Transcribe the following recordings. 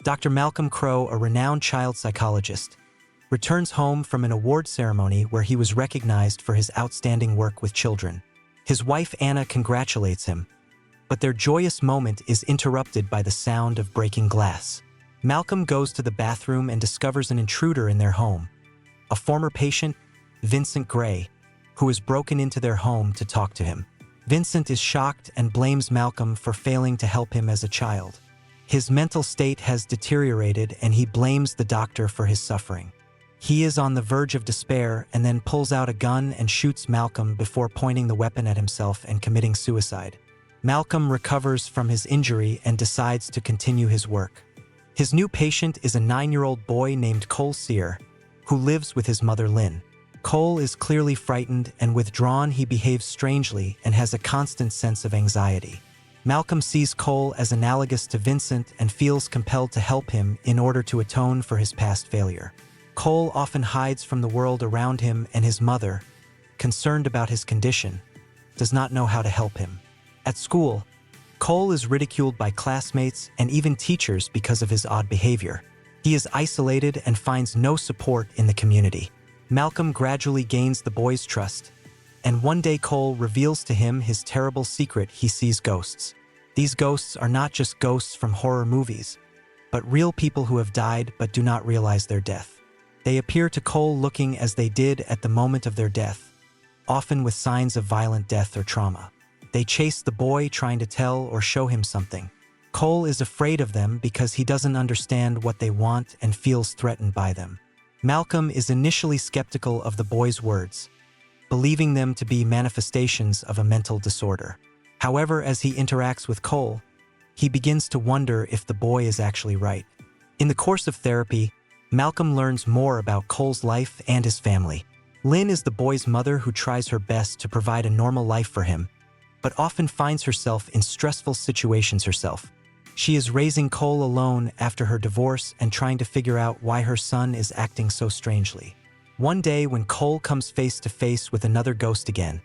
Dr. Malcolm Crowe, a renowned child psychologist, returns home from an award ceremony where he was recognized for his outstanding work with children. His wife Anna congratulates him, but their joyous moment is interrupted by the sound of breaking glass. Malcolm goes to the bathroom and discovers an intruder in their home, a former patient, Vincent Gray, who has broken into their home to talk to him. Vincent is shocked and blames Malcolm for failing to help him as a child. His mental state has deteriorated and he blames the doctor for his suffering. He is on the verge of despair and then pulls out a gun and shoots Malcolm before pointing the weapon at himself and committing suicide. Malcolm recovers from his injury and decides to continue his work. His new patient is a 9-year-old boy named Cole Sear, who lives with his mother Lynn. Cole is clearly frightened and withdrawn. He behaves strangely and has a constant sense of anxiety. Malcolm sees Cole as analogous to Vincent and feels compelled to help him in order to atone for his past failure. Cole often hides from the world around him, and his mother, concerned about his condition, does not know how to help him. At school, Cole is ridiculed by classmates and even teachers because of his odd behavior. He is isolated and finds no support in the community. Malcolm gradually gains the boy's trust, and one day Cole reveals to him his terrible secret: he sees ghosts. These ghosts are not just ghosts from horror movies, but real people who have died but do not realize their death. They appear to Cole looking as they did at the moment of their death, often with signs of violent death or trauma. They chase the boy, trying to tell or show him something. Cole is afraid of them because he doesn't understand what they want and feels threatened by them. Malcolm is initially skeptical of the boy's words, believing them to be manifestations of a mental disorder. However, as he interacts with Cole, he begins to wonder if the boy is actually right. In the course of therapy, Malcolm learns more about Cole's life and his family. Lynn is the boy's mother who tries her best to provide a normal life for him, but often finds herself in stressful situations herself. She is raising Cole alone after her divorce and trying to figure out why her son is acting so strangely. One day, when Cole comes face to face with another ghost again,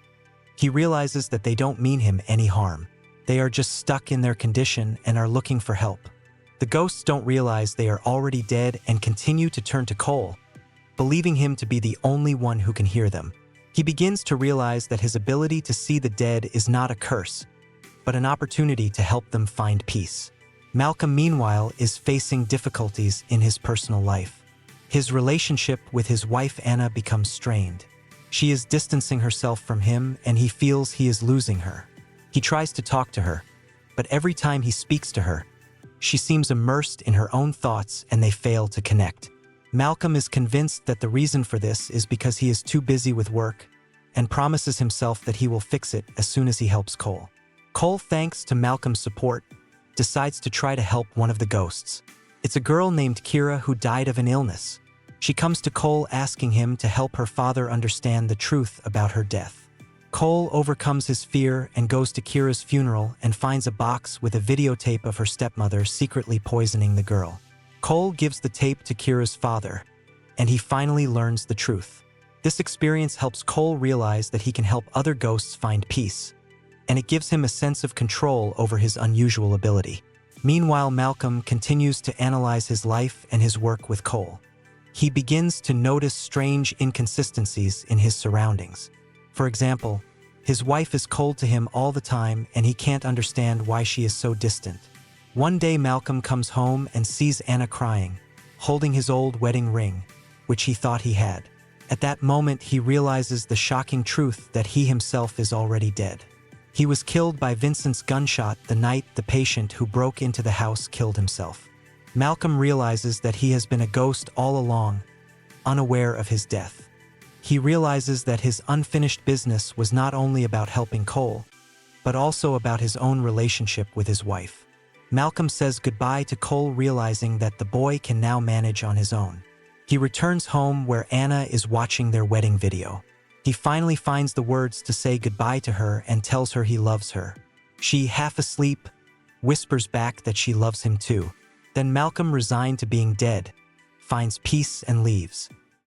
he realizes that they don't mean him any harm. They are just stuck in their condition and are looking for help. The ghosts don't realize they are already dead and continue to turn to Cole, believing him to be the only one who can hear them. He begins to realize that his ability to see the dead is not a curse, but an opportunity to help them find peace. Malcolm, meanwhile, is facing difficulties in his personal life. His relationship with his wife Anna becomes strained. She is distancing herself from him and he feels he is losing her. He tries to talk to her, but every time he speaks to her, she seems immersed in her own thoughts and they fail to connect. Malcolm is convinced that the reason for this is because he is too busy with work and promises himself that he will fix it as soon as he helps Cole. Cole, thanks to Malcolm's support, decides to try to help one of the ghosts. It's a girl named Kira who died of an illness. She comes to Cole asking him to help her father understand the truth about her death. Cole overcomes his fear and goes to Kira's funeral and finds a box with a videotape of her stepmother secretly poisoning the girl. Cole gives the tape to Kira's father, and he finally learns the truth. This experience helps Cole realize that he can help other ghosts find peace, and it gives him a sense of control over his unusual ability. Meanwhile, Malcolm continues to analyze his life and his work with Cole. He begins to notice strange inconsistencies in his surroundings. For example, his wife is cold to him all the time and he can't understand why she is so distant. One day, Malcolm comes home and sees Anna crying, holding his old wedding ring, which he thought he had. At that moment, he realizes the shocking truth that he himself is already dead. He was killed by Vincent's gunshot the night the patient who broke into the house killed himself. Malcolm realizes that he has been a ghost all along, unaware of his death. He realizes that his unfinished business was not only about helping Cole, but also about his own relationship with his wife. Malcolm says goodbye to Cole, realizing that the boy can now manage on his own. He returns home where Anna is watching their wedding video. He finally finds the words to say goodbye to her and tells her he loves her. She, half asleep, whispers back that she loves him too. Then Malcolm, resigned to being dead, finds peace and leaves.